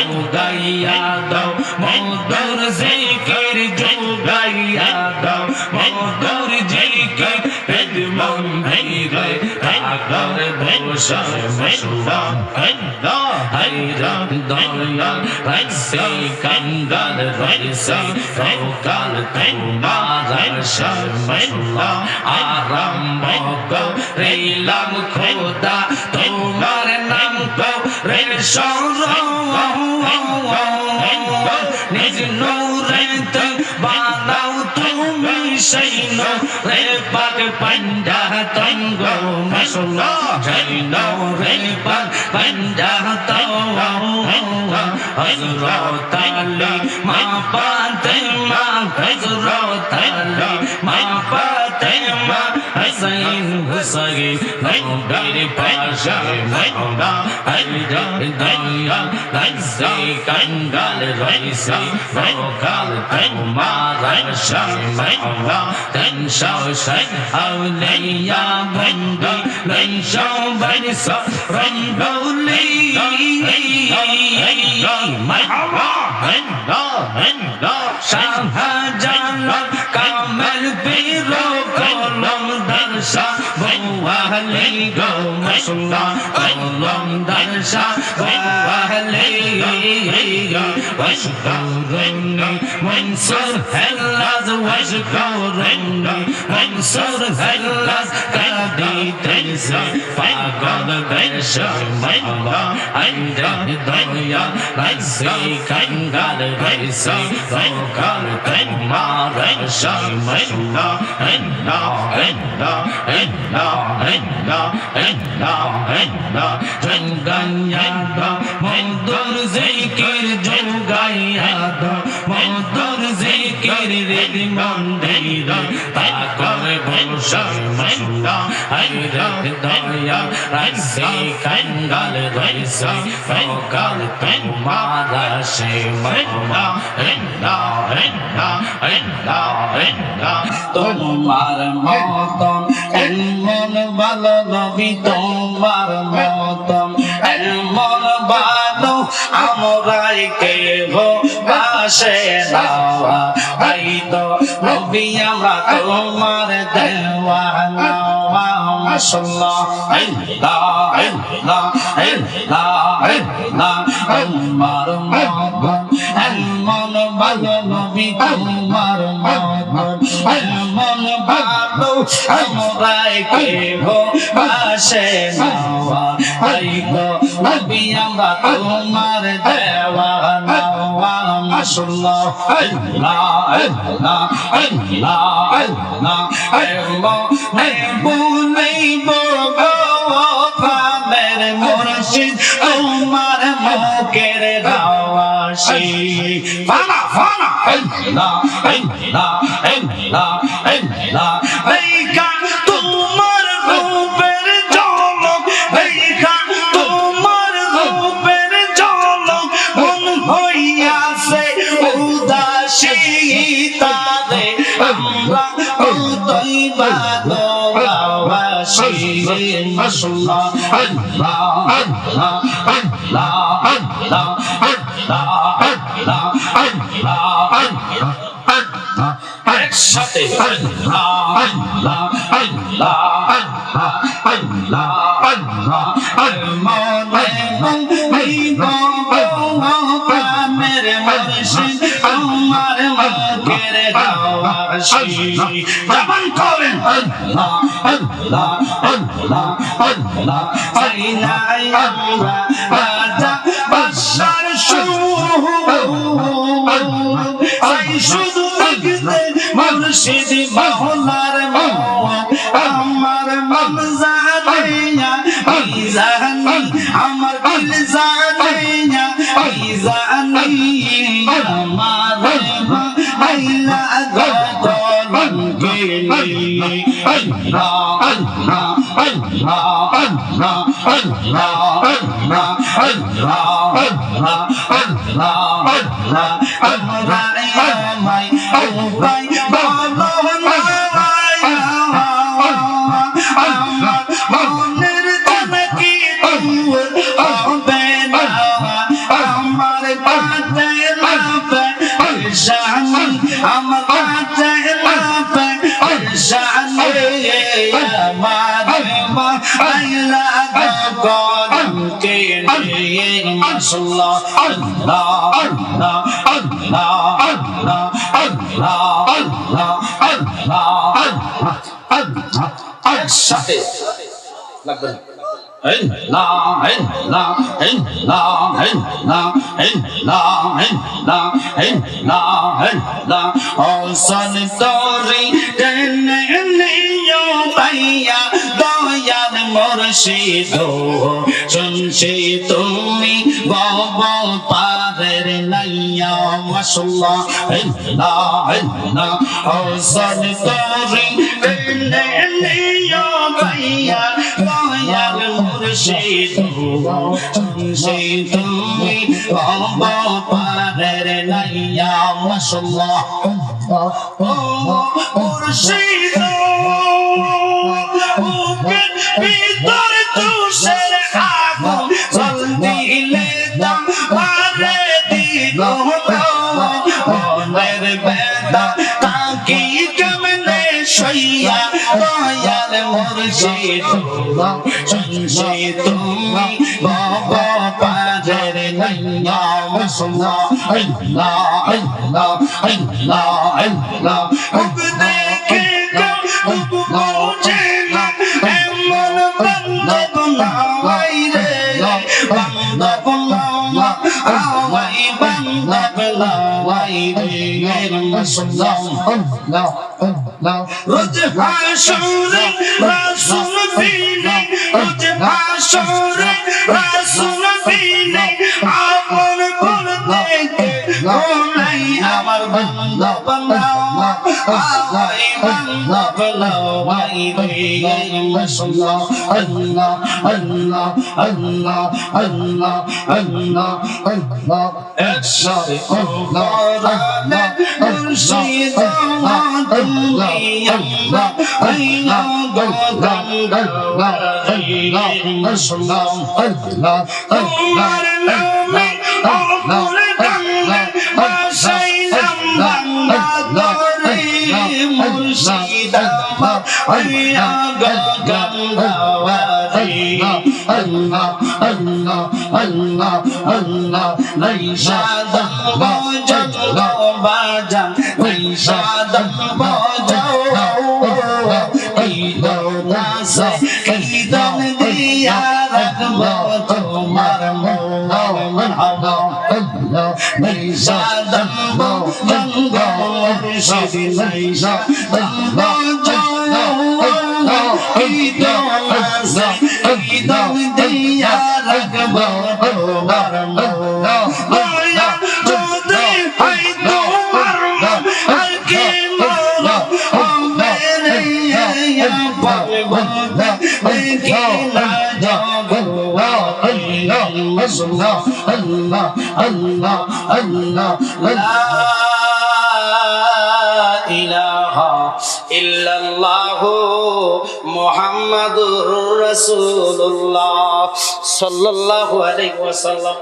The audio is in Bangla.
যোগাইয়া দাও মধুর জিকির যোগাইয়া দাও মধুর জিকির পেদ মন্দিরে আগর দোষর মেলা হেলা হাইরান দয়াল রাইসে কাঙ্গাল রাইসে সকাল তোমার শর্মিলা আরম্ভ করিলাম খোদা তোমার নাম রে নিজ নূরেতে বানাও তুমি সেই রে পাক পান্ডা তঙ্গ মশলা সেই রে পাক পান্ডা তঙ্গ হযরত আলী মা ফাতেমা হযরত আলী মা ফাতেমা হাসান হুসাইন নবীর পাশে মওলা হযরত দয়াল রাইসে কাঙ্গাল রাইসে সকাল তোমার শর্মিলা তনশাও শাহ আউলিয়া বন্দি লইশাও বনস রঙ্গলি মারহাবা হন্না হন্না শাহজালাল কামাল পীরো কলম দরশা বওয়ালি গো মাশাআল্লাহ কলম দরশা বওয়ালি واشكرني وانصر هلاز واشكرني وانصر هلاز كدي تنسى فقد بشر ملا عند الدنيا رزي كنغال رزي فقد تنما رشر ملا هنا هنا هنا هنا هنا هنا جنگانيا مندور زيكر যোগাইয়া দাও মধুর জিকির রে মন্দিরে তাকর বংশর মশলা হযরত দয়াল রাইসে কাঙ্গাল রাইসে সকাল তোমার সে মওলা হেলা হেলা হেলা হেলা তোমার মতন এমন ভালো নবী তোমার মতন এমন ভালো আমরাই কেহ বাসে না তাই তো নবী আমরা তোমার দেওয়ানা মাশাআল্লাহ আল্লাহ আল্লাহ আল্লাহ আল্লাহ তোমার মতন এমন ভালো নবী তোমার মতন এমন ভালো আমরাই কেহ বাসে না তাই তো নবী আমরা তোমার দেওয়ানা মাশাআল্লাহ আল্লাহ আল্লাহ আল্লাহ আল্লাহ প্রাণের মুর্শিদ তোমার মুখের গাওয়াশি ফানা ফানা আল্লাহ আল্লাহ আল্লাহ আল্লাহ দেখা তোমার রূপের ঝলক দেখা তোমার রূপের ঝলক মন হইয়াছে উদাসী তারে আমরা উদয় বাদওয়াশি মাশাআল্লাহ আল্লাহ আল্লাহ আল্লাহ আল্লাহ আল্লাহ আল্লাহ আল্লাহ আল্লাহ একসাথে আল্লাহ আল্লাহ আল্লাহ আল্লাহ আল্লাহ আল্লাহ প্রাণের মুর্শিদ আমার মুখের গাওয়াশি জবান করেন আল্লাহ আল্লাহ আল্লাহ আল্লাহ আইনা আমরা রাজা বাদশার শুধু দেখতে মুর্শিদ মাওলার মাওয়া আমার মন জানিয়া জানি আমার দিল জানিয়া জানি আমার আইলা গতন কে আল্লাহ আল্লাহ আল্লাহ আল্লাহ আল্লাহ আল্লাহ আল্লাহ আল্লাহ আল্লাহ আল্লাহ আমরা আমায় উপায় বলো না আমার মনের তনে কি হবে না আমার আইলা গগন কে নিয়ে মাশাআল্লাহ আল্লাহ আল্লাহ আল্লাহ আল্লাহ আল্লাহ আল্লাহ আল্লাহ আল্লাহ একসাথে লাগবে না মুর্শিদ শুনছি তুমি গব পারের নাইয়া মাশাআল্লাহ হোসেন তোরে নিয়া ভাইয়া দয়াল মুর্শিদ শুনছি তুমি গব পারের নাইয়া মাশাআল্লাহ মুর্শিদ ভিতর তুষের আগুন জলদিলে দম মারে দিল মনের বেদা তাকি কেমনে সইয়া দয়াল মুর্শিদ শুনছি তুমি বাবা পারের নাইয়া মাশাআল্লাহ আল্লাহ আল্লাহ আল্লাহ আল্লাহ উগদে কে বুঝে না এমন বান্দা বানাই রে বান্দা বানাওয়া আওয়াই বান্দা বানাই রে মাশাআল্লাহ আল্লাহ আল্লাহ রোজ হাসরে রাসূল বিনে রোজ হাসরে রাসূল বিনে আপন বলতে কে ওলাই আমার বান্দা বানাওয়া আওয়াই বান্দা বানাই রে মাশাআল্লাহ আল্লাহ আল্লাহ আল্লাহ আল্লাহ আল্লাহ আল্লাহ একসাথে আল্লাহ আল্লাহ মুর্শিদ আল্লাহ আল্লাহ আল্লাহ আল্লাহ আল্লাহ মাশাআল্লাহ আল্লাহ তোমার নামে ওপরে গানে বাসাইলাম বান্দা করে মুর্শিদ আইয়া গগন দাওয়ারি আল্লাহ আল্লাহ আল্লাহ আল্লাহ লাইসা দম বাজাও বাজান লাইসা দম বাজাও ঈদও নাসে ঈদন দিয়া রাখবো তোমার মারহাবা আল্লাহ লাইসা দম বাজাও মুর্শিদ লাইসা দম বাজাও ঈদও নাসে ঈদন দিয়া রাখবো তোমার মারহাবা যদি হয় তোমার আর কি বলো Allah Allah Allah Allah la ilaha illallah Muhammadur Rasulullah sallallahu alaihi wasallam